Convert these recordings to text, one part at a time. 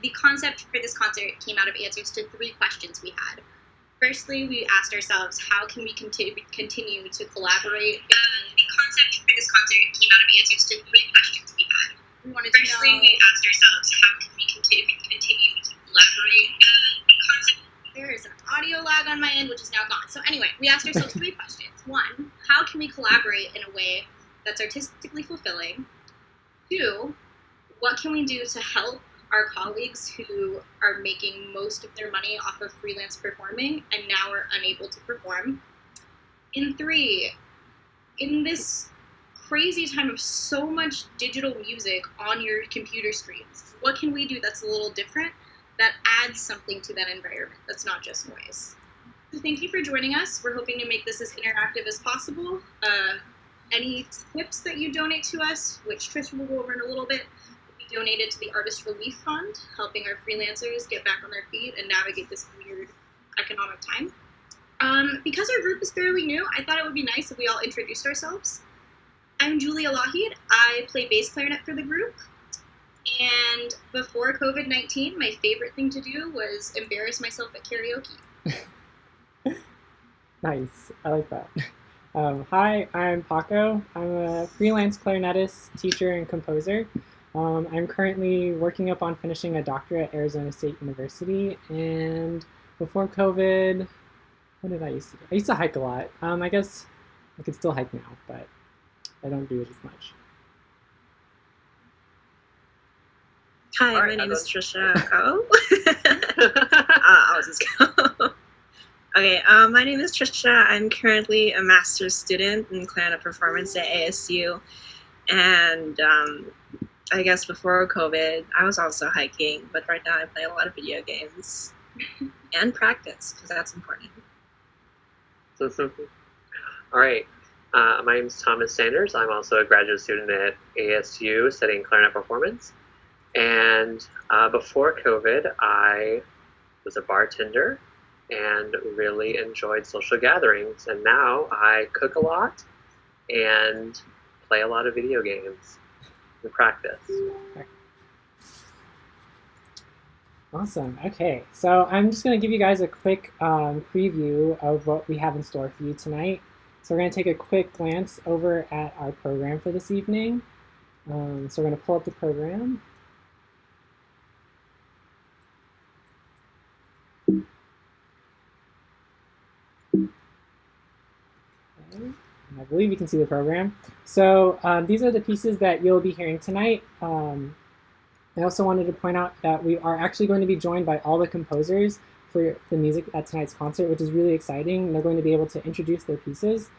The concept for this concert came out of answers to 3 questions we had. Firstly, we asked ourselves, how can we continue to collaborate? The concept for this concert came out of answers to 3 questions we had. We wanted to know. We asked ourselves, how can we continue to collaborate? There is an audio lag on my end, which is now gone. So anyway, we asked ourselves 3 questions. 1, how can we collaborate in a way that's artistically fulfilling? 2, what can we do to help our colleagues who are making most of their money off of freelance performing and now are unable to perform? And 3, in this crazy time of so much digital music on your computer screens, what can we do that's a little different, that adds something to that environment that's not just noise? So thank you for joining us. We're hoping to make this as interactive as possible. Any tips that you donate to us, which Tristan will go over in a little bit, donated to the Artist Relief Fund, helping our freelancers get back on their feet and navigate this weird economic time. Because our group is fairly new, I thought it would be nice if we all introduced ourselves. I'm Julia Lougheed. I play bass clarinet for the group. And before COVID-19, my favorite thing to do was embarrass myself at karaoke. Nice. I like that. Hi, I'm Paco. I'm a freelance clarinetist, teacher, and composer. I'm currently working up on finishing a doctorate at Arizona State University, and before COVID, what did I used to do? I used to hike a lot. I guess I could still hike now, but I don't do it as much. Hi, my name is Trisha. I'll just go. Okay, my name is Trisha. I'm currently a master's student in clarinet performance at ASU, and I guess before COVID, I was also hiking, but right now I play a lot of video games and practice, because that's important. All right, my name is Thomas Sanders. I'm also a graduate student at ASU studying clarinet performance. And before COVID, I was a bartender and really enjoyed social gatherings. And now I cook a lot and play a lot of video games and practice. Awesome. Okay, so I'm just going to give you guys a quick preview of what we have in store for you tonight. So we're going to take a quick glance over at our program for this evening. So we're going to pull up the program. I believe you can see the program. So these are the pieces that you'll be hearing tonight. I also wanted to point out that we are actually going to be joined by all the composers for the music at tonight's concert, which is really exciting. They're going to be able to introduce their pieces.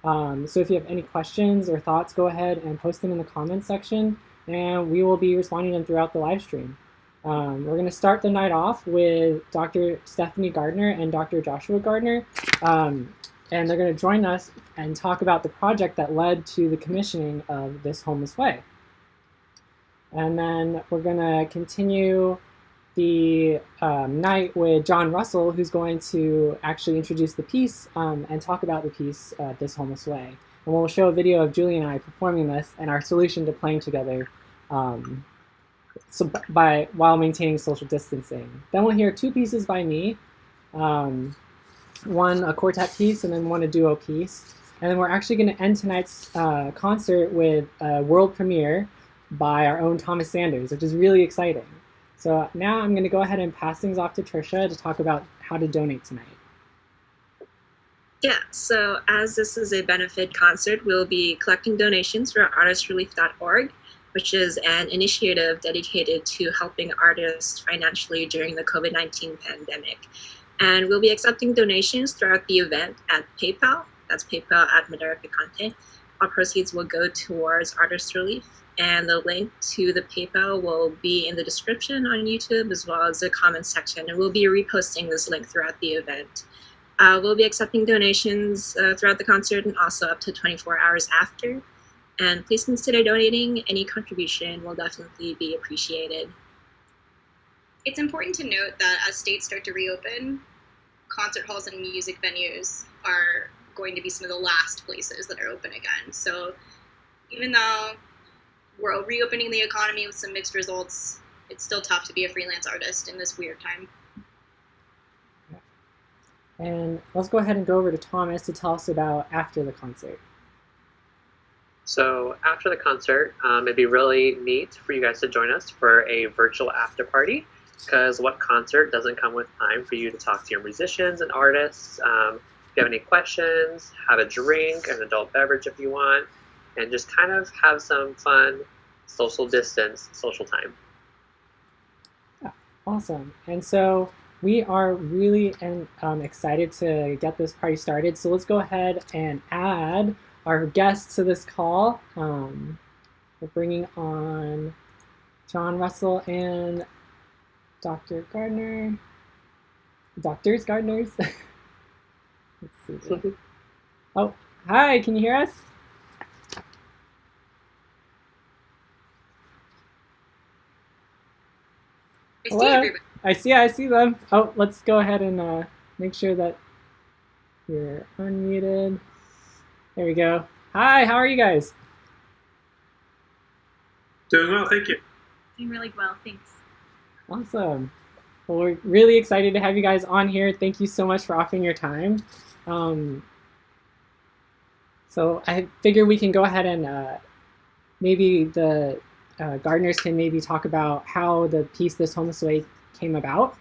So if you have any questions or thoughts, go ahead and post them in the comments section, and we will be responding to them throughout the live stream. We're going to start the night off with Dr. Stephanie Gardner and Dr. Joshua Gardner. And they're going to join us and talk about the project that led to the commissioning of This Homeless Way. And then we're going to continue the night with John Russell, who's going to actually introduce the piece and talk about the piece, This Homeless Way. And we'll show a video of Julie and I performing this and our solution to playing together while maintaining social distancing. Then we'll hear 2 pieces by me. One a quartet piece and then one a duo piece. And then we're actually going to end tonight's concert with a world premiere by our own Thomas Sanders, which is really exciting. So now I'm going to go ahead and pass things off to Trisha to talk about how to donate tonight. Yeah, so as this is a benefit concert, we'll be collecting donations for artistrelief.org, which is an initiative dedicated to helping artists financially during the COVID-19 pandemic. And we'll be accepting donations throughout the event at PayPal. That's PayPal at Madera Picante. All proceeds will go towards Artist Relief. And the link to the PayPal will be in the description on YouTube as well as the comments section. And we'll be reposting this link throughout the event. We'll be accepting donations throughout the concert and also up to 24 hours after. And please consider donating. Any contribution will definitely be appreciated. It's important to note that as states start to reopen, concert halls and music venues are going to be some of the last places that are open again. So even though we're reopening the economy with some mixed results, it's still tough to be a freelance artist in this weird time. And let's go ahead and go over to Thomas to tell us about after the concert. So after the concert, it'd be really neat for you guys to join us for a virtual after party, because what concert doesn't come with time for you to talk to your musicians and artists? If you have any questions, have a drink, an adult beverage if you want, and just kind of have some fun, social distance, social time. Yeah, awesome. And so we are really excited to get this party started. So let's go ahead and add our guests to this call. We're bringing on John Russell and Dr. Gardner. Gardeners. Let's see. Oh, hi, can you hear us? Hello. I see them. Oh, let's go ahead and make sure that you're unmuted. There we go. Hi, how are you guys? Doing well, thank you. Doing really well, thanks. Awesome. Well, we're really excited to have you guys on here. Thank you so much for offering your time. So I figure we can go ahead and maybe the gardeners can maybe talk about how the piece This Homeless Way came about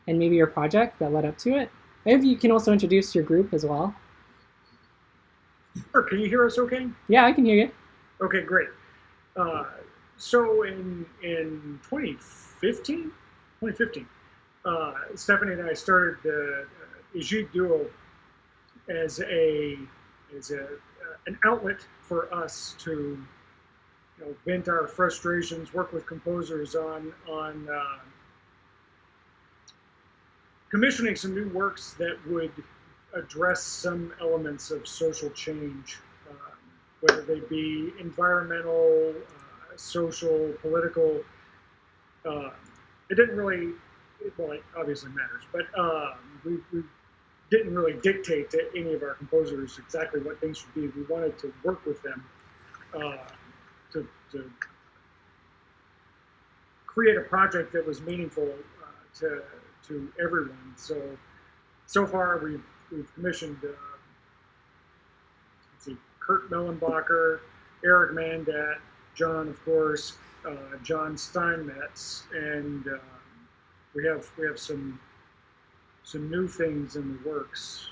and maybe your project that led up to it. Maybe you can also introduce your group as well. Sure, can you hear us okay? Yeah, I can hear you. Okay, great. So in 2015, Stephanie and I started the Ejid Duo as an outlet for us to vent our frustrations, work with composers on commissioning some new works that would address some elements of social change, whether they be environmental, social, political. It didn't really, well, it obviously matters, but we didn't really dictate to any of our composers exactly what things should be. We wanted to work with them to create a project that was meaningful to everyone. So far we've commissioned Kurt Mellenbacher, Eric Mandat, John, of course, John Steinmetz, and we have some new things in the works.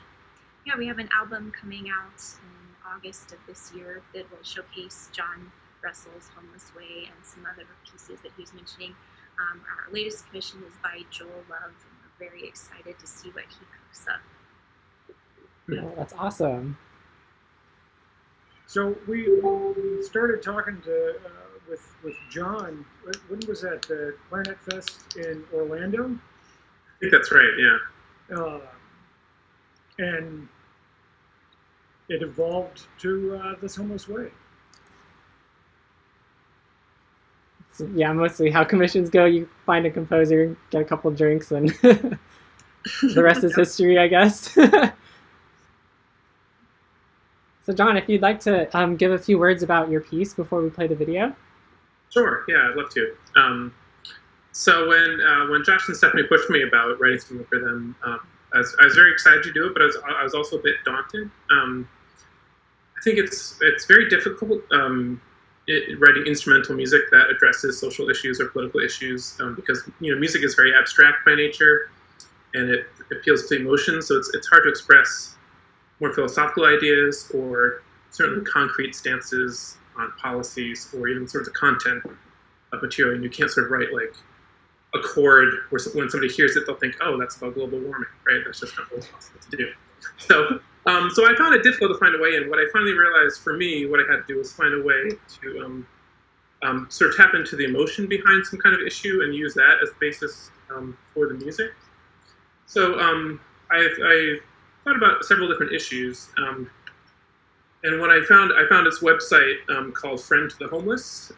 Yeah, we have an album coming out in August of this year that will showcase John Russell's Homeless Way and some other pieces that he was mentioning. Our latest commission is by Joel Love, and we're very excited to see what he cooks up. Oh, that's awesome. So we started talking to with John. When was that? The Clarinet Fest in Orlando? I think that's right. Yeah. And it evolved to This Homeless Way. So, yeah, mostly how commissions go. You find a composer, get a couple drinks, and the rest is history, I guess. So John, if you'd like to give a few words about your piece before we play the video. Sure. Yeah, I'd love to. So when Josh and Stephanie pushed me about writing something for them, I was very excited to do it, but I was also a bit daunted. I think it's very difficult writing instrumental music that addresses social issues or political issues because music is very abstract by nature, and it appeals to emotion. So it's hard to express more philosophical ideas or certainly concrete stances on policies or even sort of the content of material. And you can't sort of write like a chord where when somebody hears it, they'll think, oh, that's about global warming, right? That's just not really possible to do. So I found it difficult to find a way in. What I finally realized for me, what I had to do was find a way to sort of tap into the emotion behind some kind of issue and use that as the basis for the music. So I thought about several different issues. And when I found this website called Friend to the Homeless,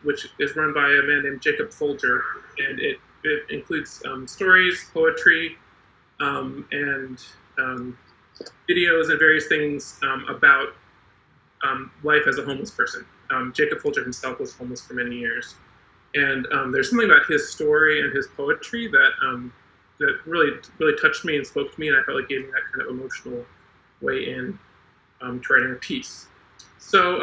which is run by a man named Jacob Folger, and it includes stories, poetry, and videos and various things about life as a homeless person. Jacob Folger himself was homeless for many years, And there's something about his story and his poetry that really touched me and spoke to me, and I felt like gave me that kind of emotional way in to writing a piece. So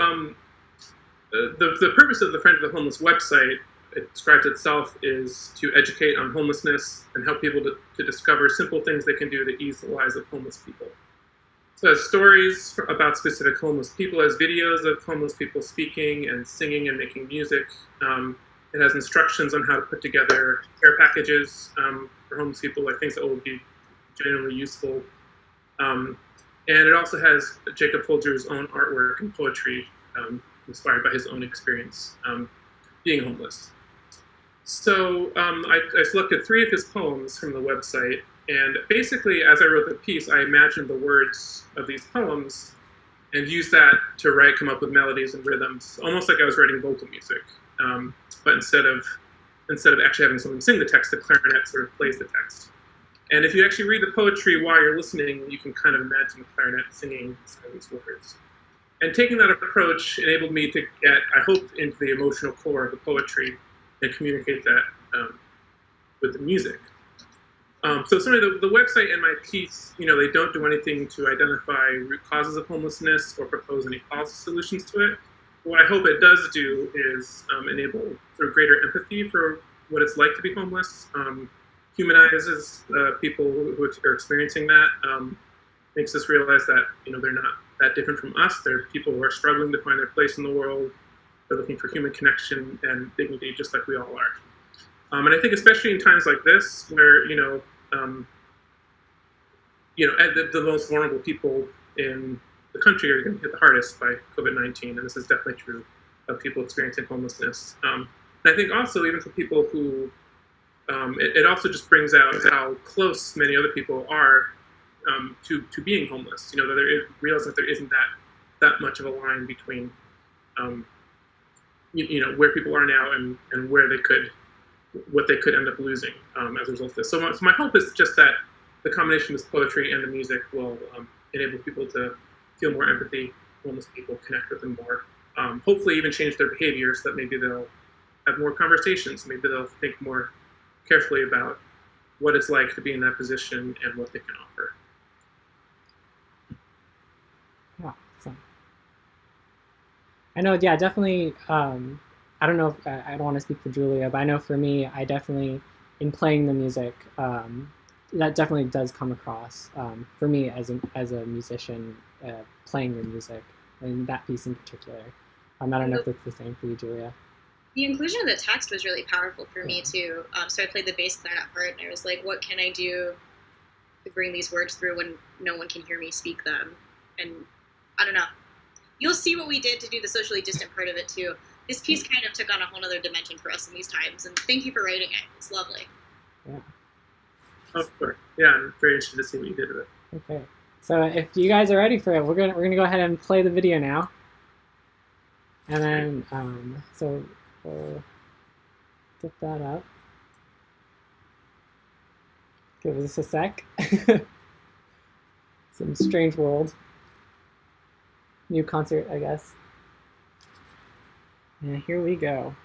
the purpose of the Friends of the Homeless website, it describes itself, is to educate on homelessness and help people to discover simple things they can do to ease the lives of homeless people. So it has stories about specific homeless people, it has videos of homeless people speaking and singing and making music. It has instructions on how to put together care packages for homeless people, like things that will be genuinely useful. And it also has Jacob Folger's own artwork and poetry inspired by his own experience being homeless. So I selected 3 of his poems from the website, and basically, as I wrote the piece, I imagined the words of these poems and used that to come up with melodies and rhythms, almost like I was writing vocal music. But instead of actually having someone sing the text, the clarinet sort of plays the text. And if you actually read the poetry while you're listening, you can kind of imagine the clarinet singing some of these words. And taking that approach enabled me to get, I hope, into the emotional core of the poetry and communicate that with the music. So some of the website and my piece, they don't do anything to identify root causes of homelessness or propose any policy solutions to it. What I hope it does do is enable sort of greater empathy for what it's like to be homeless, humanizes people who are experiencing that, makes us realize that they're not that different from us. They're people who are struggling to find their place in the world. They're looking for human connection and dignity, just like we all are. And I think especially in times like this, where the most vulnerable people in the country are going to get hit the hardest by COVID-19, and this is definitely true of people experiencing homelessness. And I think also even for people who, it also just brings out how close many other people are to being homeless. That realize that there isn't that much of a line between where people are now and what they could end up losing as a result of this. So my hope is just that the combination of this poetry and the music will enable people to feel more empathy, homeless people, connect with them more, hopefully even change their behaviors, so that maybe they'll have more conversations, maybe they'll think more carefully about what it's like to be in that position and what they can offer. Yeah, awesome. I know, yeah, definitely, I don't know if, I don't want to speak for Julia, but I know for me, I definitely, in playing the music, that definitely does come across for me as a musician, playing the music, and that piece in particular. I don't know if it's the same for you, Julia. The inclusion of the text was really powerful for me too. So I played the bass clarinet part, and I was like, what can I do to bring these words through when no one can hear me speak them? And I don't know. You'll see what we did to do the socially distant part of it too. This piece kind of took on a whole other dimension for us in these times, and thank you for writing it. It's lovely. Yeah. Of course. Yeah, I'm very interested to see what you did with it. Okay. So if you guys are ready for it, we're gonna go ahead and play the video now. And then so we'll get that up. Give us a sec. Some strange world. New concert, I guess. And here we go.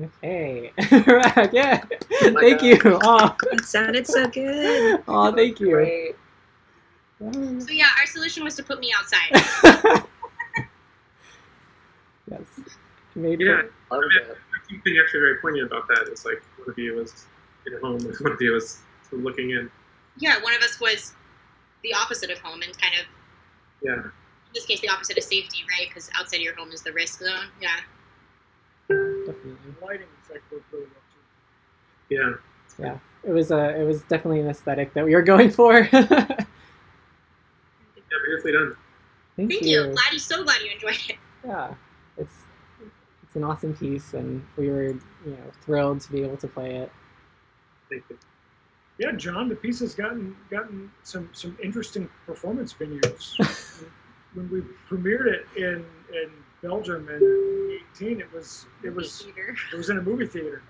Okay. Yeah. Oh my Thank you. Oh, It sounded so good. oh, thank you. Great. So yeah, our solution was to put me outside. Yes. Made Yeah. for- Love that. Something actually very poignant about that is like one of you was in a home, and one of you was looking in. Yeah, one of us was the opposite of home and kind of, Yeah. in this case, the opposite of safety, right? Because outside of your home is the risk zone. Yeah. Definitely. The lighting effect worked really well too. Yeah. Yeah. It was definitely an aesthetic that we were going for. Yeah, beautifully done. Thank you. So glad you enjoyed it. Yeah. It's an awesome piece, and we were, thrilled to be able to play it. Thank you. Yeah, John, the piece has gotten some interesting performance venues. When we premiered it in Belgium in 2018, it was in a movie theater.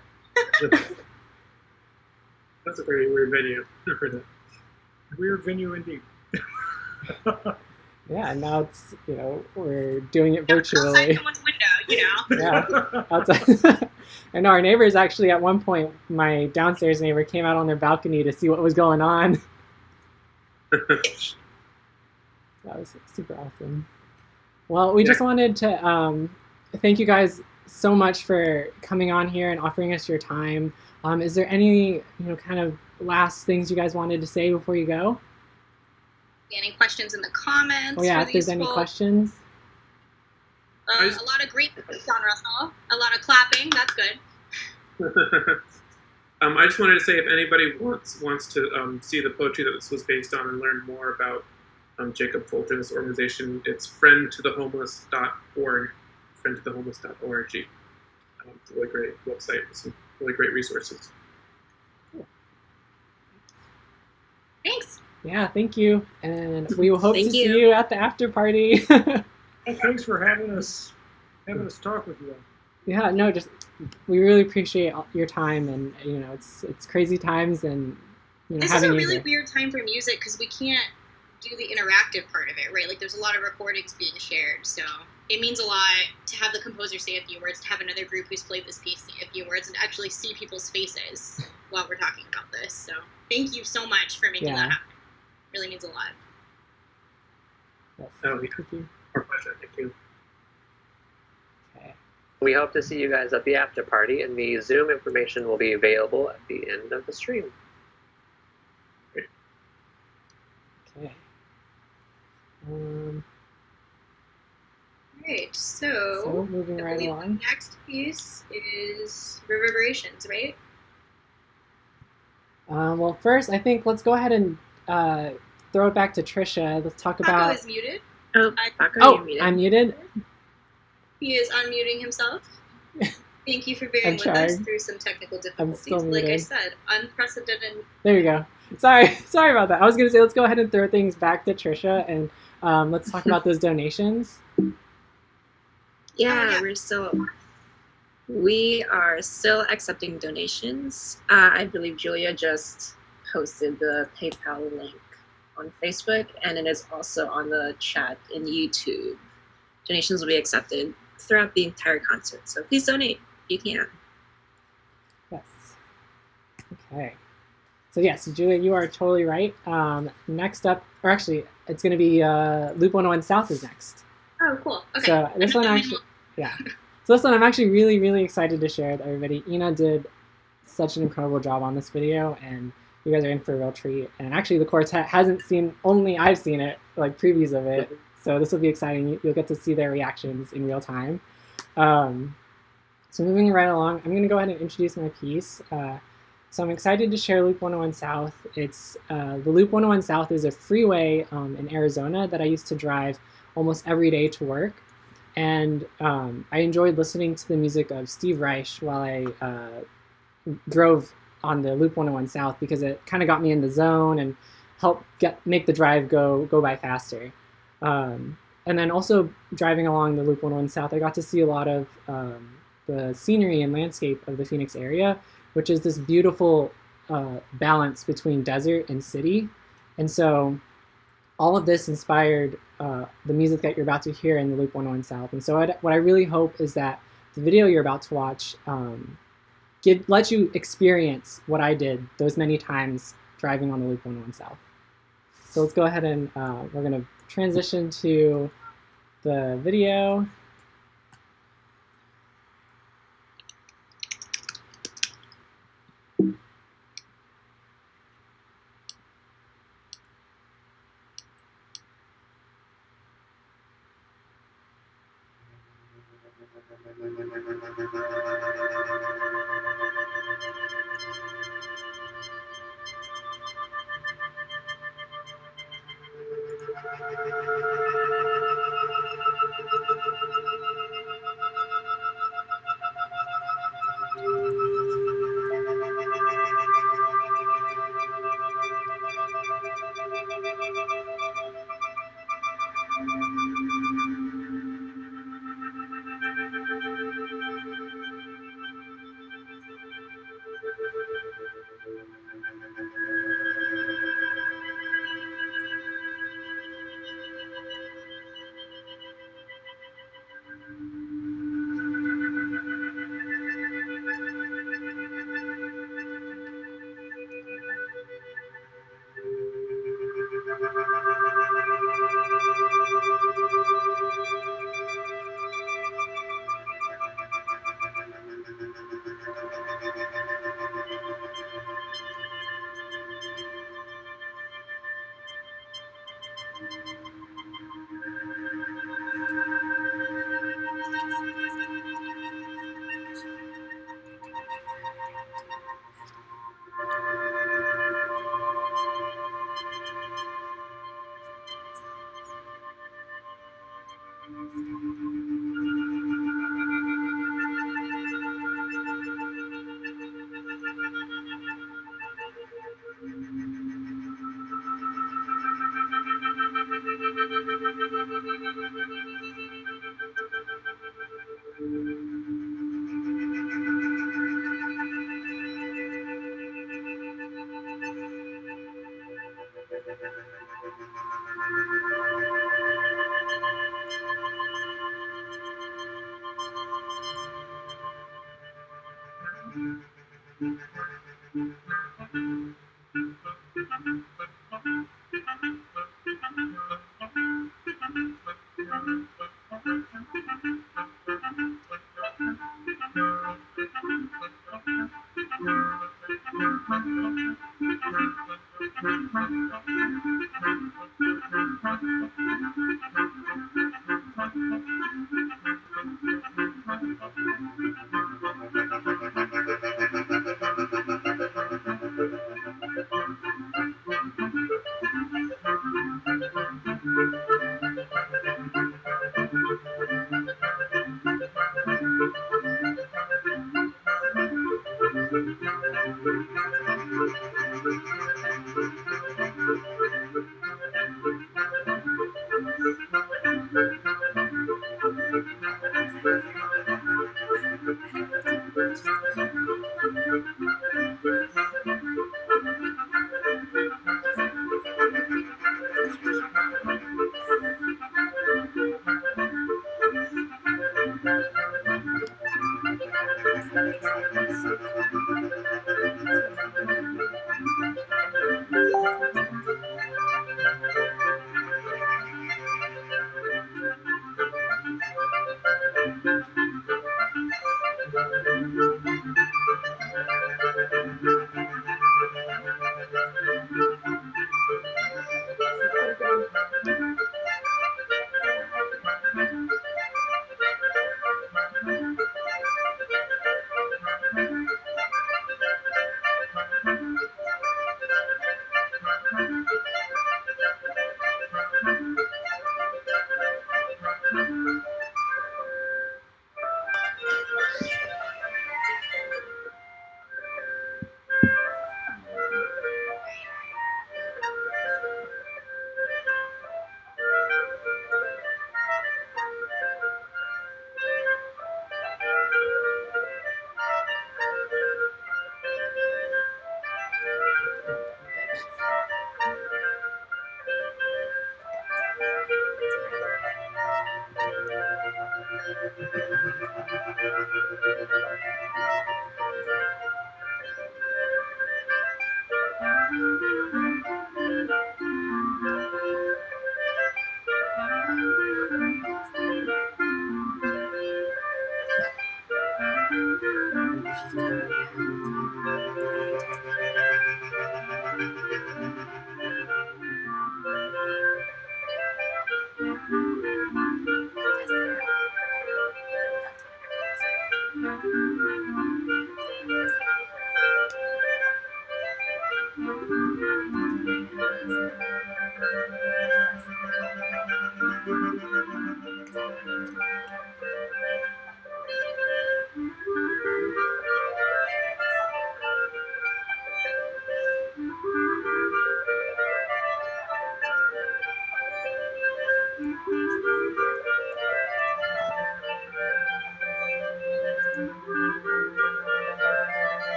That's a very weird video. Never heard that. Weird venue indeed. Yeah, and now it's, we're doing it Outside virtually. someone's window, Yeah. Outside. And our neighbors actually, at one point, my downstairs neighbor came out on their balcony to see what was going on. That was super awesome. Well, we just wanted to thank you guys so much for coming on here and offering us your time. Is there any, kind of last things you guys wanted to say before you go? Any questions in the comments? Oh yeah, for if there's these any folks? questions. A lot of great John Russell. A lot of clapping. That's good. I just wanted to say, if anybody wants to see the poetry that this was based on and learn more about Jacob Fulton's organization, it's friendtothehomeless.org, friendtothehomeless.org. It's a really great website with some really great resources. Thanks. Yeah, thank you, and we will hope to Thank see you. you at the after party. Well, thanks for having us talk with you. Yeah, no, we really appreciate your time, and it's crazy times, and This is having a you really here. weird time for music because we can't do the interactive part of it, right? Like, there's a lot of recordings being shared, so it means a lot to have the composer say a few words, to have another group who's played this piece say a few words, and actually see people's faces while we're talking about this. So thank you so much for making that happen. It really means a lot. Yes. Oh, yeah. Thank you. Our pleasure. Thank you. Okay. We hope to see you guys at the after party, and the Zoom information will be available at the end of the stream. Okay. Alright, so Moving I right believe along. the next piece is Reverberations, right? Well, first, I think let's go ahead and throw it back to Trisha. Let's talk Paco about. is muted. Oh, Paco, Oh, you're muted. I'm muted. He is unmuting himself. Thank you for bearing I'm with us trying. through some technical I'm difficulties. still Like I muted. said, unprecedented. There we go. Sorry about that. I was gonna say let's go ahead and throw things back to Trisha, and let's talk about those donations. Yeah, yeah. we are still accepting donations. I believe Julia just posted the PayPal link on Facebook, and it is also on the chat in YouTube. Donations will be accepted throughout the entire concert, so please donate if you can. Yes. Okay. So yes, Julia, you are totally right. Next up, or actually, it's going to be Loop 101 South is next. Oh, cool. Okay. So this one actually, yeah. So this one I'm actually really, really excited to share with everybody. Ina did such an incredible job on this video, and you guys are in for a real treat. And actually, the quartet hasn't seen, only I've seen it, like previews of it. So this will be exciting. You'll get to see their reactions in real time. So moving right along, I'm going to go ahead and introduce my piece. So I'm excited to share Loop 101 South. It's the Loop 101 South is a freeway in Arizona that I used to drive almost every day to work. And I enjoyed listening to the music of Steve Reich while I drove on the Loop 101 South because it kind of got me in the zone and helped make the drive go by faster. And then also driving along the Loop 101 South, I got to see a lot of the scenery and landscape of the Phoenix area, which is this beautiful balance between desert and city. And so all of this inspired the music that you're about to hear in the Loop 101 South. And so what I really hope is that the video you're about to watch let you experience what I did those many times driving on the Loop 101 South. So let's go ahead and we're going to transition to the video.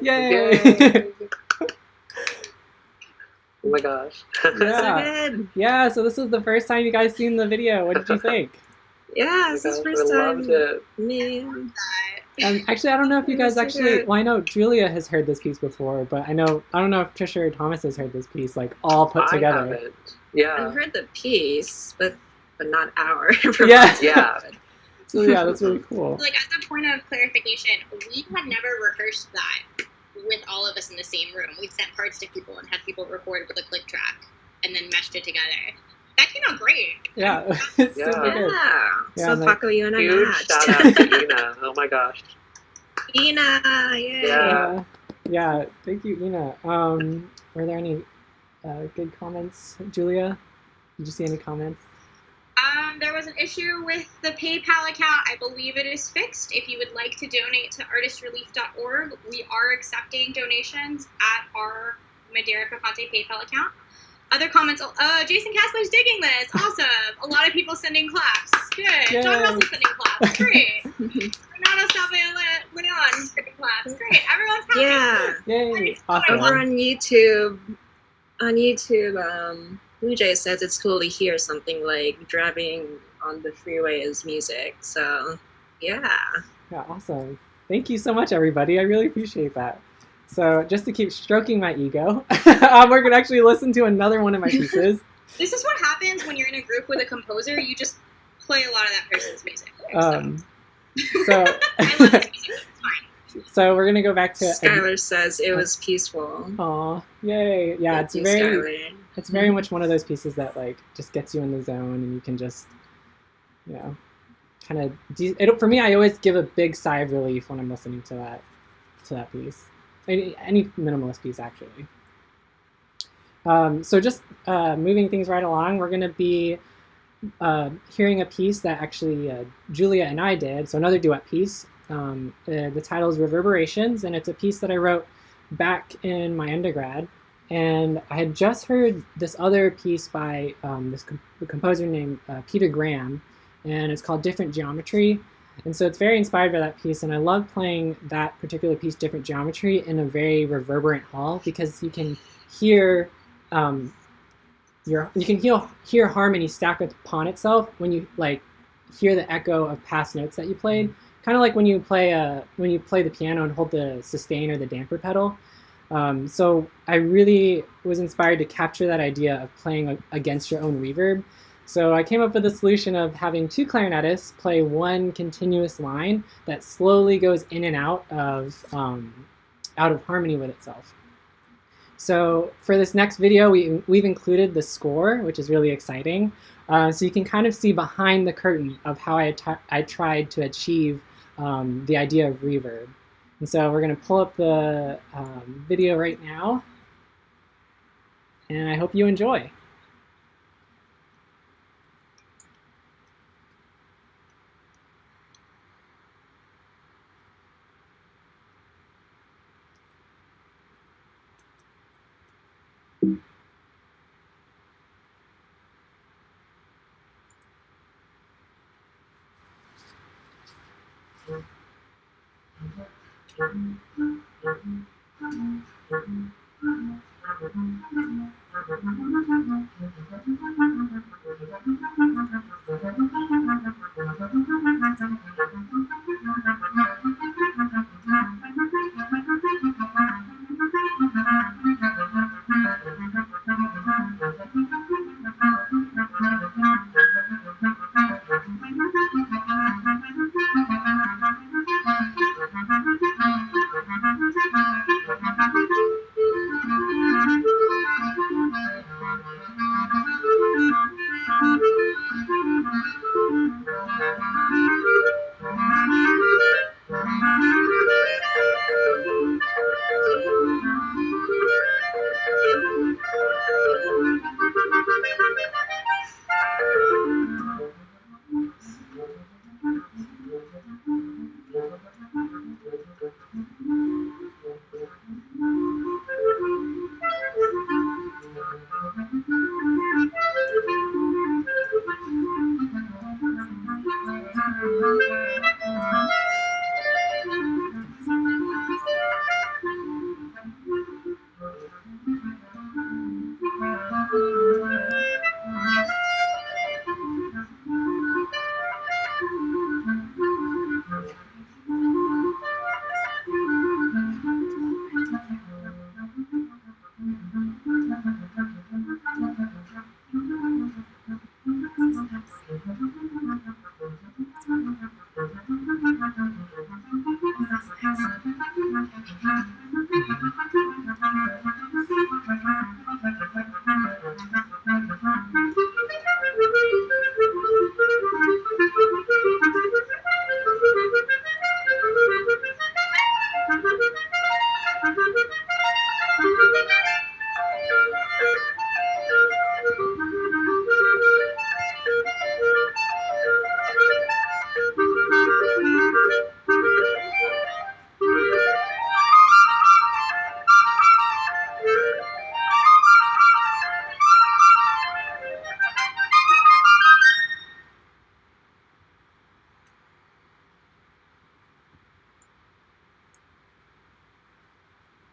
Yay! Yay! Oh my gosh. Yeah. So good. Yeah, so this was the first time you guys seen the video. What did you think? Yeah, this is Oh my first gosh, I time. loved it. Man. that Actually, I don't know if you guys So actually. good. Well, I know Julia has heard this piece before, but I don't know if Trisha or Thomas has heard this piece like all put I together. haven't. Yeah. I've heard the piece, but not our. Yeah. Yeah. So yeah, that's really cool. Like, as a point of clarification, we had never rehearsed that with all of us in the same room. We sent parts to people and had people record with a click track and then meshed it together. That came out great. Yeah, it's Yeah. super good. Yeah. Yeah, So and, like, Paco, you and I Huge matched. shout out to Ina. Oh my gosh. Ina, yay. Yeah. Yeah. Thank you, Ina. Were there any good comments, Julia? Did you see any comments? There was an issue with the PayPal account. I believe it is fixed. If you would like to donate to artistrelief.org, we are accepting donations at our Madera Picante PayPal account. Other comments, Jason Kessler's digging this. Awesome. A lot of people sending claps. Good. Yay. John Russell's sending claps. Great. Renato Leon sending claps. Great. Everyone's happy. Yeah. Yay! Awesome. Over on YouTube, Blue Jay says it's cool to hear something like driving on the freeway as music. So, yeah. Yeah, awesome. Thank you so much, everybody. I really appreciate that. So just to keep stroking my ego, we're going to actually listen to another one of my pieces. This is what happens when you're in a group with a composer. You just play a lot of that person's music. So, I love his music. It's fine. so we're going to go back to... Skylar says it was peaceful. Aw, yay. Yeah, Thank you, Skylar. it's very much one of those pieces that like just gets you in the zone and you can just, you know, kind of... For me, I always give a big sigh of relief when I'm listening to that piece. Any minimalist piece, actually. So just moving things right along, we're going to be hearing a piece that actually Julia and I did, so another duet piece. The title is Reverberations, and it's a piece that I wrote back in my undergrad. And I had just heard this other piece by this composer named Peter Graham, and it's called Different Geometry. And so it's very inspired by that piece, and I love playing that particular piece, Different Geometry, in a very reverberant hall because you can hear hear harmony stack upon itself when you like hear the echo of past notes that you played. Kind of like when you play the piano and hold the sustain or the damper pedal. So I really was inspired to capture that idea of playing against your own reverb. So I came up with a solution of having two clarinetists play one continuous line that slowly goes in and out of harmony with itself. So for this next video, we've included the score, which is really exciting. So you can kind of see behind the curtain of how I tried to achieve the idea of reverb. And so we're going to pull up the video right now, and I hope you enjoy.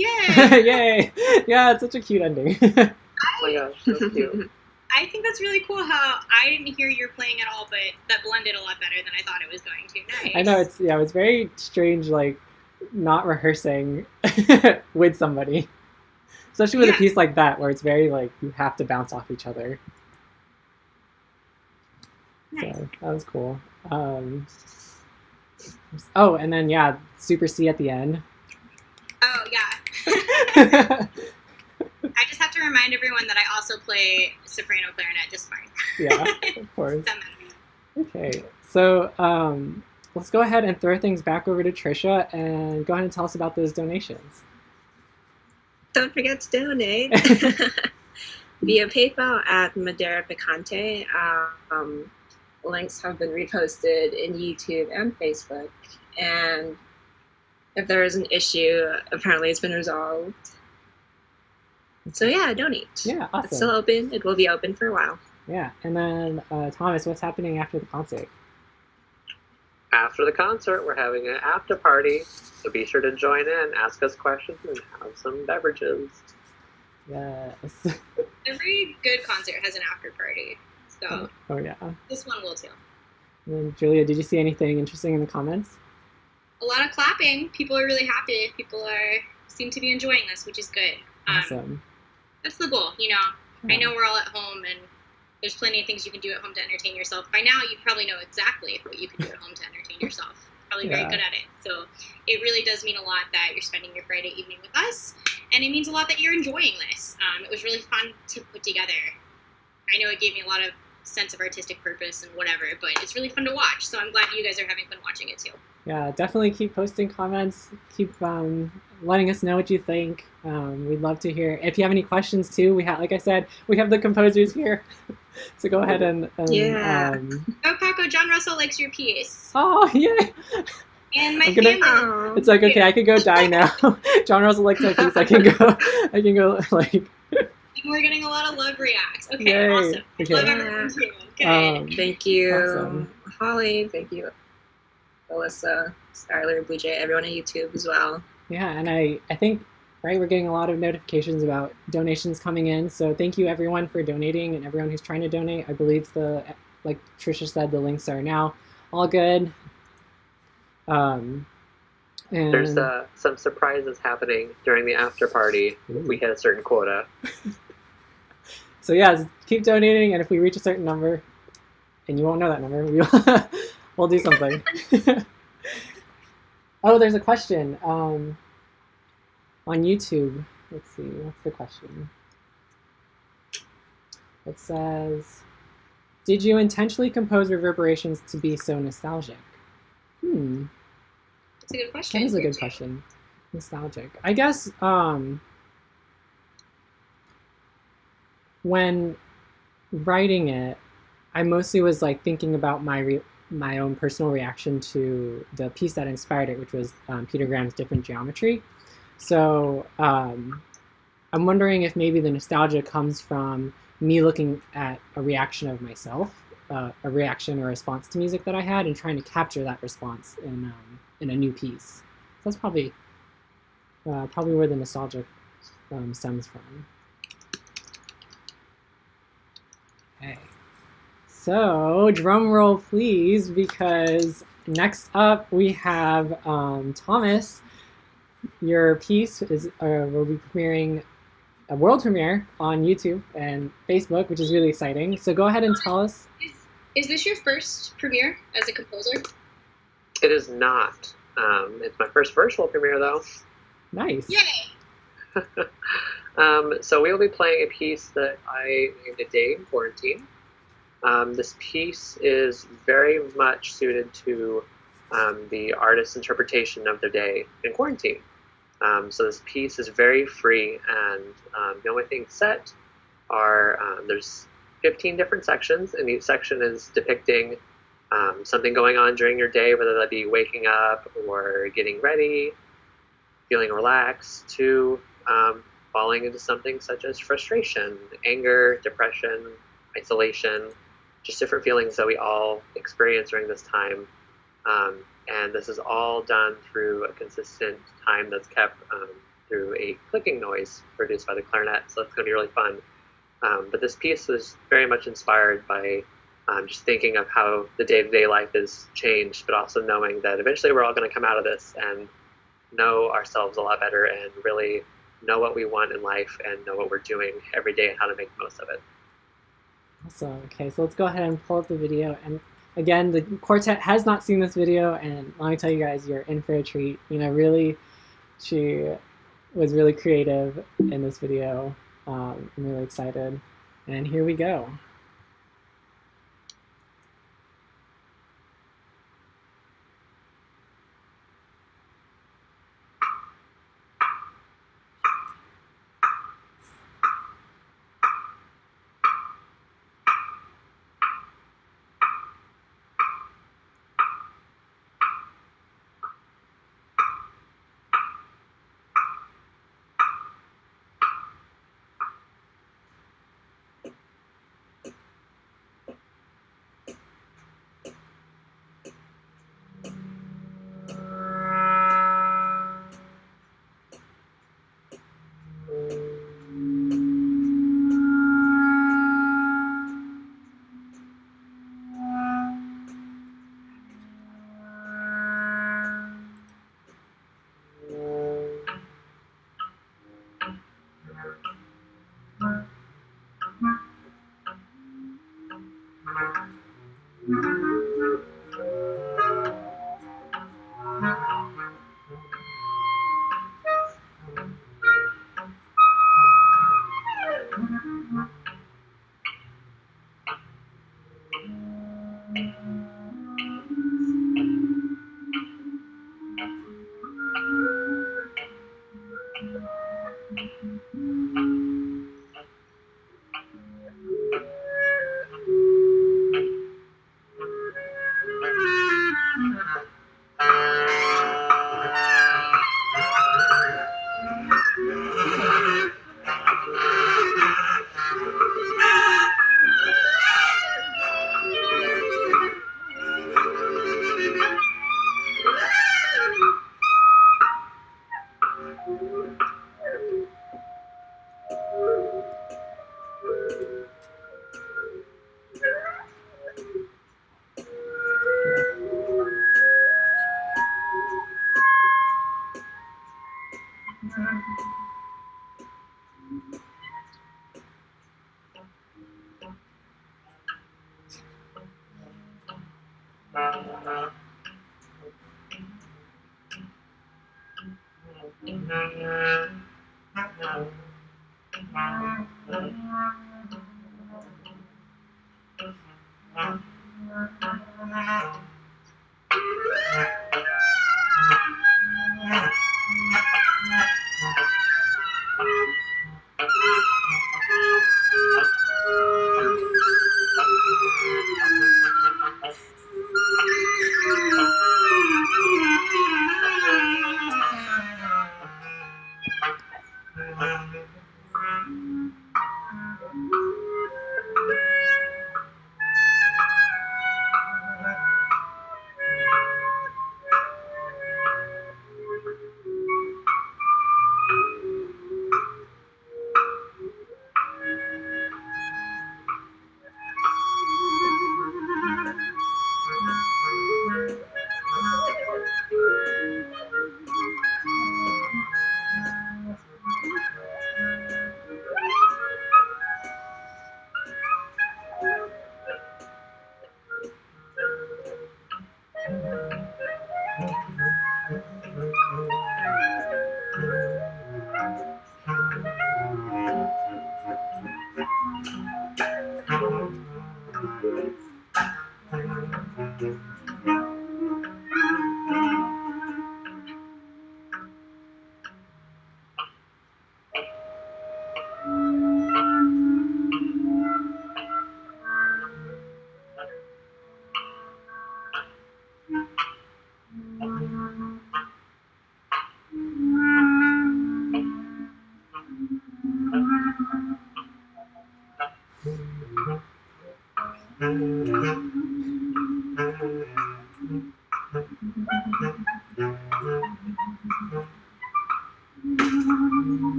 Yay! Yay! Yeah, it's such a cute ending. Oh my gosh, so cute. I think that's really cool how I didn't hear your playing at all, but that blended a lot better than I thought it was going to. Nice. I know, it's very strange, like, not rehearsing with somebody. Especially with a piece like that, where it's very, like, you have to bounce off each other. Nice. So, that was cool. Oh, and then, yeah, Super C at the end. Oh, yeah. I just have to remind everyone that I also play soprano clarinet just fine. Yeah, of course. Okay, so let's go ahead and throw things back over to Trisha and go ahead and tell us about those donations. Don't forget to donate via PayPal at Madera Picante. Links have been reposted in YouTube and Facebook. And if there is an issue, apparently it's been resolved. So yeah, donate. Yeah, awesome. It's still open. It will be open for a while. Yeah, and then Thomas, what's happening after the concert? After the concert, we're having an after party, so be sure to join in, ask us questions, and have some beverages. Yes. Every good concert has an after party, so Oh yeah. this one will too. And then, Julia, did you see anything interesting in the comments? A lot of clapping. People are really happy. People seem to be enjoying this, which is good. Awesome. That's the goal, you know. I know we're all at home, and there's plenty of things you can do at home to entertain yourself. By now, you probably know exactly what you can do at home to entertain yourself. Probably very good at it. So it really does mean a lot that you're spending your Friday evening with us, and it means a lot that you're enjoying this. It was really fun to put together. I know it gave me a lot of sense of artistic purpose and whatever, but it's really fun to watch. So I'm glad you guys are having fun watching it too. Yeah, definitely keep posting comments. Keep letting us know what you think. We'd love to hear. If you have any questions too, like I said, we have the composers here. So go ahead and yeah. Oh, Paco, John Russell likes your piece. Oh, yeah. And my family. Oh. It's like, okay, I could go die now. John Russell likes my piece. I can go like. We're getting a lot of love reacts. Okay, Yay. awesome. Okay. Love everyone too. Okay. Thank you, Awesome. Holly. Thank you, Alyssa, Skylar, Blue Jay, everyone on YouTube as well. Yeah, and I think, right, we're getting a lot of notifications about donations coming in. So thank you everyone for donating and everyone who's trying to donate. I believe like Trisha said, the links are now all good. And There's some surprises happening during the after party if we hit a certain quota. So yeah, just keep donating, and if we reach a certain number, and you won't know that number, we'll do something. Oh, there's a question on YouTube. Let's see, what's the question? It says, did you intentionally compose reverberations to be so nostalgic? That's a good question. That is a good question. Nostalgic. I guess when writing it, I mostly was like thinking about my own personal reaction to the piece that inspired it, which was Peter Graham's Different Geometry. So I'm wondering if maybe the nostalgia comes from me looking at a reaction of myself, a reaction or response to music that I had, and trying to capture that response in a new piece. So that's probably where the nostalgia stems from. Okay. So, drum roll please, because next up we have Thomas. Your piece will be premiering a world premiere on YouTube and Facebook, which is really exciting. So go ahead and tell us. Is this your first premiere as a composer? It is not. It's my first virtual premiere, though. Nice. Yay! So we will be playing a piece that I named A Day in Quarantine. This piece is very much suited to the artist's interpretation of their day in quarantine. So this piece is very free, and the only thing set are there's 15 different sections, and each section is depicting something going on during your day, whether that be waking up or getting ready, feeling relaxed, to falling into something such as frustration, anger, depression, isolation, just different feelings that we all experience during this time. And this is all done through a consistent time that's kept through a clicking noise produced by the clarinet, so it's going to be really fun. But this piece was very much inspired by just thinking of how the day-to-day life has changed, but also knowing that eventually we're all going to come out of this and know ourselves a lot better and really know what we want in life and know what we're doing every day and how to make the most of it. Awesome. Okay, so let's go ahead and pull up the video. And again, the quartet has not seen this video, and let me tell you guys, you're in for a treat. You know, really, she was really creative in this video. I'm really excited. And here we go.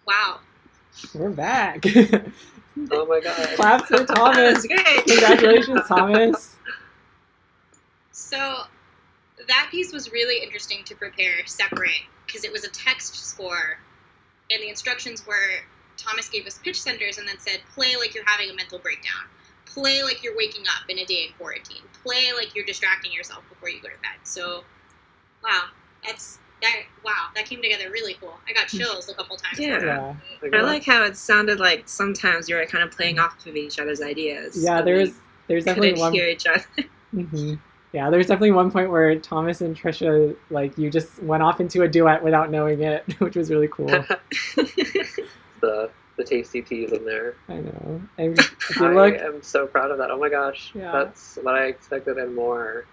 Wow. We're back. Oh my god. Claps for Thomas. Great. Congratulations, Thomas. So that piece was really interesting to prepare separate because it was a text score, and the instructions were Thomas gave us pitch centers and then said, play like you're having a mental breakdown. Play like you're waking up in a day in quarantine. Play like you're distracting yourself before you go to bed. So, wow, that came together really cool. I got chills a couple times. Yeah. Yeah. I like how it sounded like sometimes you were kind of playing off of each other's ideas. Yeah, but there's we definitely couldn't one. hear each other. Mhm. Yeah, there's definitely one point where Thomas and Trisha, like, you just went off into a duet without knowing it, which was really cool. the tasty teas in there. I know. And if you look, I am so proud of that. Oh my gosh. Yeah. That's what I expected and more.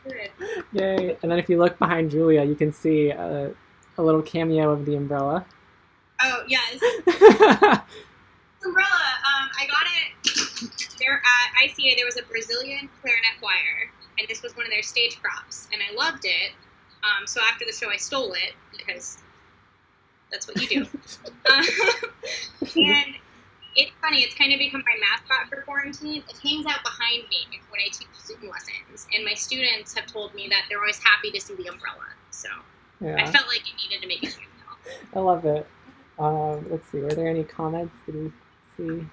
Good. yay! And then if you look behind Julia, you can see a little cameo of the umbrella. Oh, yes. Umbrella. I got it there at ICA. There was a Brazilian clarinet choir, and this was one of their stage props, and I loved it. So after the show, I stole it because that's what you do. And it's funny. It's kind of become my mascot for quarantine. It hangs out behind me when I teach Zoom lessons, and my students have told me that they're always happy to see the umbrella. So I Yeah, felt like it needed to make a cameo. I love it. Let's see. Were there any comments? Did we see?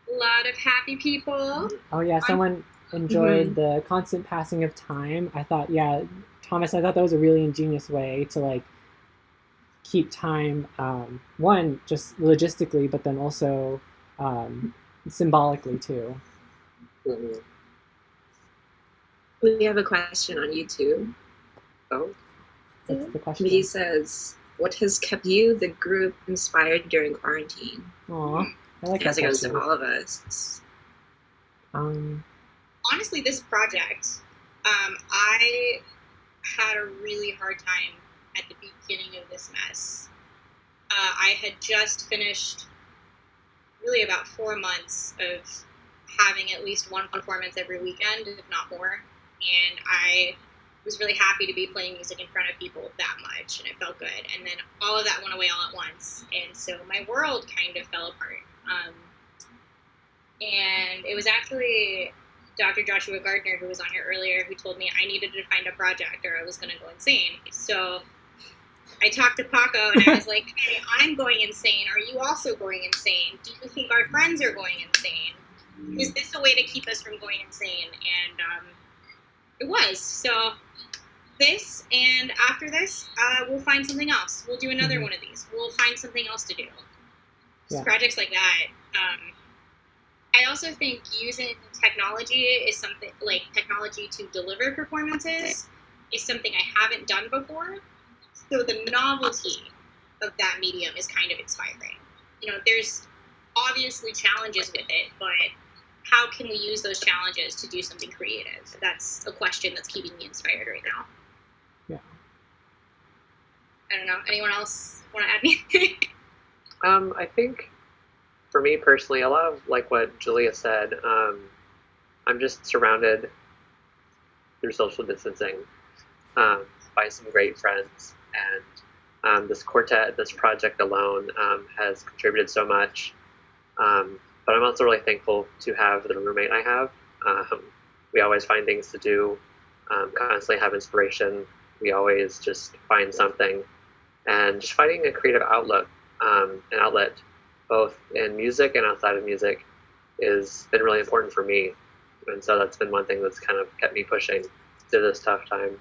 A lot of happy people. Oh yeah, someone enjoyed the constant passing of time. I thought, yeah, Thomas, I thought that was a really ingenious way to like keep time. One, just logistically, but then also symbolically too. Mhm. We have a question on YouTube. Oh, That's the question. He says, what has kept you, the group, inspired during quarantine? Aw, I like I guess that it goes to question. all of us. Honestly, this project, I had a really hard time at the beginning of this mess. I had just finished really about 4 months of having at least one performance every weekend, if not more. And I was really happy to be playing music in front of people that much, and it felt good. And then all of that went away all at once. And so my world kind of fell apart. And it was actually Dr. Joshua Gardner, who was on here earlier, who told me I needed to find a project or I was going to go insane. So I talked to Paco and I was like, hey, I'm going insane. Are you also going insane? Do you think our friends are going insane? Is this a way to keep us from going insane? And it was. So this, and after this, we'll find something else. We'll do another one of these. We'll find something else to do. Yeah. Projects like that. I also think using technology is something, like technology to deliver performances, is something I haven't done before. So the novelty of that medium is kind of inspiring. You know, there's obviously challenges with it, but how can we use those challenges to do something creative? That's a question that's keeping me inspired right now. Yeah. I don't know. Anyone else want to add anything? I think for me personally, a lot of like what Julia said, I'm just surrounded through social distancing by some great friends. And this quartet, this project alone has contributed so much. But I'm also really thankful to have the roommate I have. We always find things to do, constantly have inspiration. We always just find something. And just finding a creative an outlet, both in music and outside of music, has been really important for me. And so that's been one thing that's kind of kept me pushing through this tough time.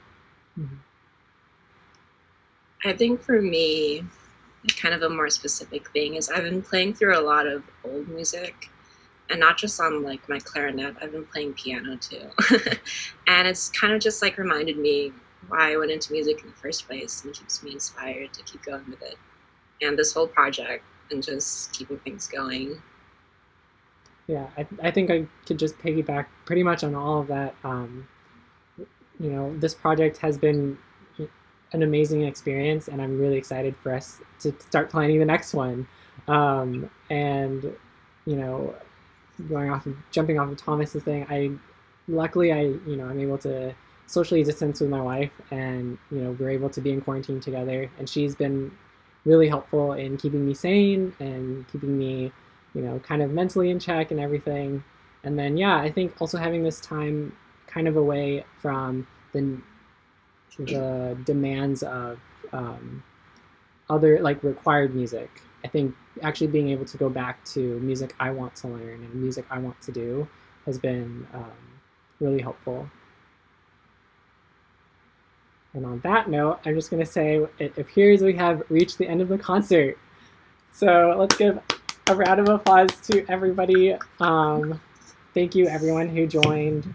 I think for me, kind of a more specific thing is I've been playing through a lot of old music, and not just on like my clarinet. I've been playing piano too, and it's kind of just like reminded me why I went into music in the first place, and it keeps me inspired to keep going with it. And this whole project and just keeping things going. Yeah, I think I could just piggyback pretty much on all of that. You know, this project has been an amazing experience, and I'm really excited for us to start planning the next one. And you know, jumping off of Thomas's thing, luckily I'm able to socially distance with my wife, and we're able to be in quarantine together, and she's been really helpful in keeping me sane and keeping me kind of mentally in check and everything. And then I think also having this time kind of away from the demands of other like required music. I think actually being able to go back to music I want to learn and music I want to do has been really helpful. And on that note, I'm just going to say it appears we have reached the end of the concert. So let's give a round of applause to everybody. Thank you everyone who joined.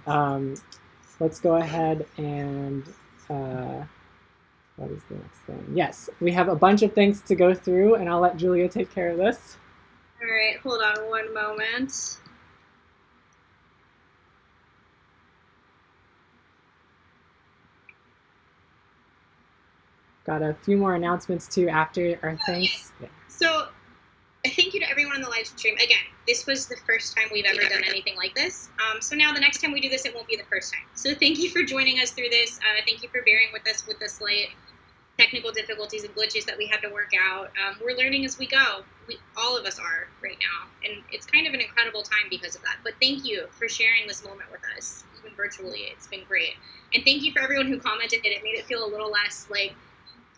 Let's go ahead and what is the next thing? Yes, we have a bunch of things to go through, and I'll let Julia take care of this. All right, hold on one moment. Got a few more announcements too after our thanks. Yes. Yeah. So thank you to everyone on the live stream. Again, this was the first time we've ever done anything like this. So now the next time we do this, it won't be the first time. So thank you for joining us through this. Thank you for bearing with us with the slight technical difficulties and glitches that we had to work out. We're learning as we go. All of us are right now. And it's kind of an incredible time because of that. But thank you for sharing this moment with us, even virtually. It's been great. And thank you for everyone who commented. It made it feel a little less like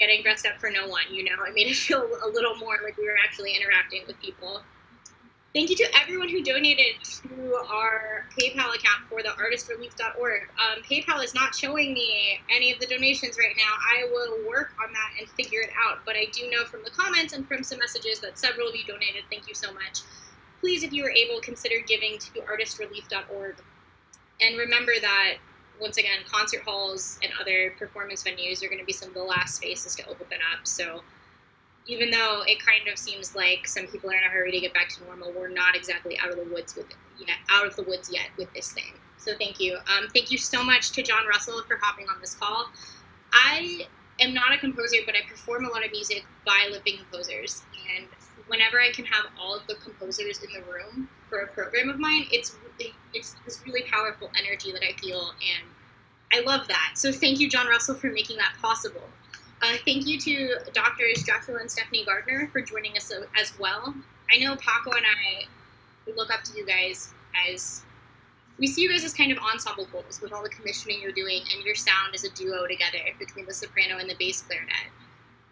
getting dressed up for no one, It made it feel a little more like we were actually interacting with people. Thank you to everyone who donated to our PayPal account for the artistrelief.org. PayPal is not showing me any of the donations right now. I will work on that and figure it out. But I do know from the comments and from some messages that several of you donated. Thank you so much. Please, if you are able, consider giving to artistrelief.org. And remember that, once again, concert halls and other performance venues are going to be some of the last spaces to open up. So even though it kind of seems like some people are in a hurry to get back to normal, we're not exactly out of the woods yet with this thing. So thank you. Thank you so much to John Russell for hopping on this call. I am not a composer, but I perform a lot of music by living composers. And whenever I can have all of the composers in the room for a program of mine, it's this really powerful energy that I feel, and I love that. So thank you, John Russell, for making that possible. Thank you to Drs. Joshua and Stephanie Gardner for joining us as well. I know Paco and we look up to you guys as, we see you guys as kind of ensemble goals with all the commissioning you're doing, and your sound as a duo together between the soprano and the bass clarinet.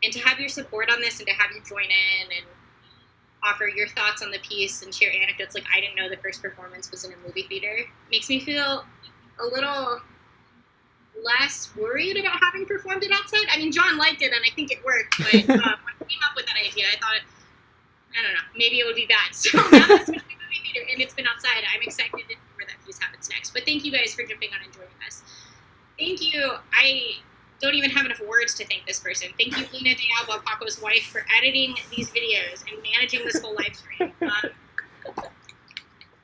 And to have your support on this and to have you join in and offer your thoughts on the piece and share anecdotes like I didn't know the first performance was in a movie theater makes me feel a little less worried about having performed it outside. I mean, John liked it and I think it worked, but when I came up with that idea, I thought, I don't know, maybe it would be bad. So now that it's been a movie theater and it's been outside, I'm excited to see where that piece happens next. But thank you guys for jumping on and joining us. Thank you. I don't even have enough words to thank this person. Thank you, Ina de Alba, Paco's wife, for editing these videos and managing this whole live stream. I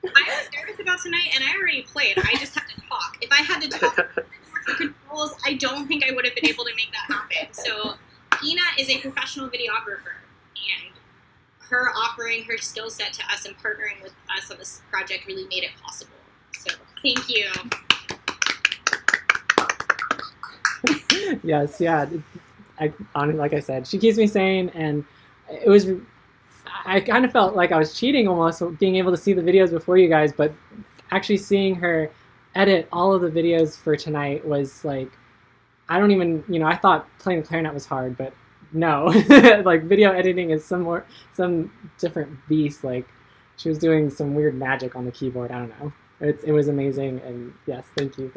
was nervous about tonight, and I already played. I just had to talk. If I had to talk the controls, I don't think I would have been able to make that happen. So Ina is a professional videographer, and her offering her skill set to us and partnering with us on this project really made it possible. So thank you. Yes, yeah. Like I said, she keeps me sane, and it was. I kind of felt like I was cheating almost, being able to see the videos before you guys, but actually seeing her edit all of the videos for tonight was like, I don't even, I thought playing the clarinet was hard, but no, like video editing is some different beast. Like she was doing some weird magic on the keyboard. I don't know. It was amazing, and yes, thank you.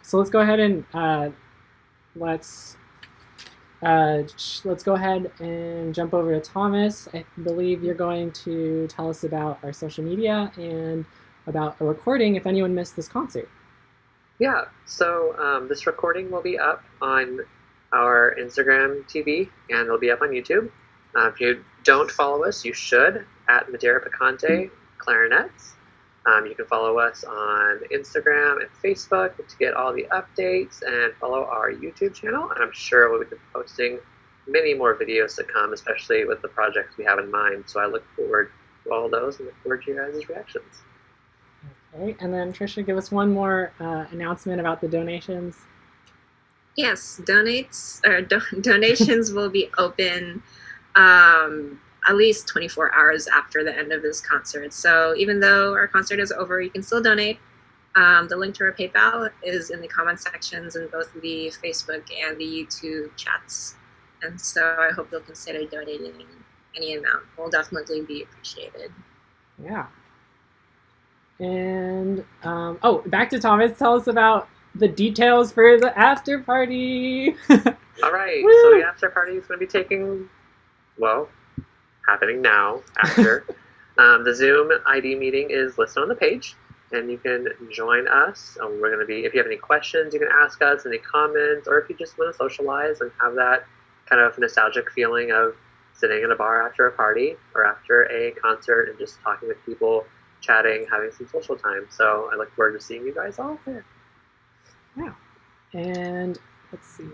So let's go ahead and let's let's go ahead and jump over to Thomas. I believe you're going to tell us about our social media and about a recording if anyone missed this concert. Yeah, so this recording will be up on our Instagram TV, and it'll be up on YouTube. If you don't follow us, you should, at Madera Picante Clarinets. You can follow us on Instagram and Facebook to get all the updates, and follow our YouTube channel. And I'm sure we'll be posting many more videos to come, especially with the projects we have in mind. So I look forward to all those and look forward to your guys' reactions. Okay, and then Trisha, give us one more announcement about the donations. Yes, donations will be open at least 24 hours after the end of this concert. So even though our concert is over, you can still donate. The link to our PayPal is in the comment sections in both the Facebook and the YouTube chats. And so I hope you'll consider donating any amount. Will definitely be appreciated. Yeah. And, back to Thomas. Tell us about the details for the after party. All right, Woo! So the after party is going to be happening now after. The Zoom ID meeting is listed on the page, and you can join us. We're going to be, if you have any questions, you can ask us, any comments, or if you just want to socialize and have that kind of nostalgic feeling of sitting in a bar after a party or after a concert and just talking with people, chatting, having some social time. So I look forward to seeing you guys all there. Yeah. And let's see.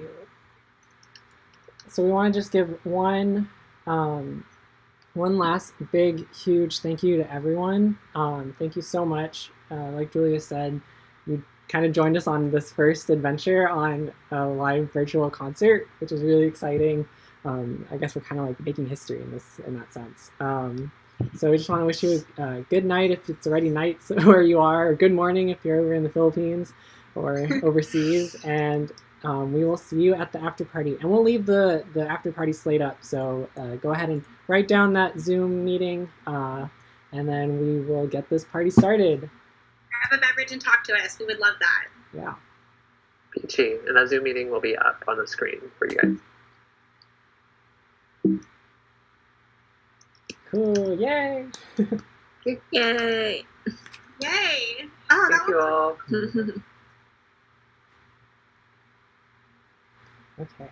So we want to just give one last big, huge thank you to everyone. Thank you so much. Like Julia said, you kind of joined us on this first adventure on a live virtual concert, which is really exciting. I guess we're kind of like making history in that sense. So we just want to wish you a good night if it's already night where you are, or good morning if you're over in the Philippines or overseas, and we will see you at the after party. And we'll leave the after party slate up, so go ahead and write down that Zoom meeting, and then we will get this party started. Grab a beverage and talk to us. We would love that. Yeah. Peachy, and that Zoom meeting will be up on the screen for you guys. Cool, yay! Yay! Yay! Oh, Thank you all. Okay.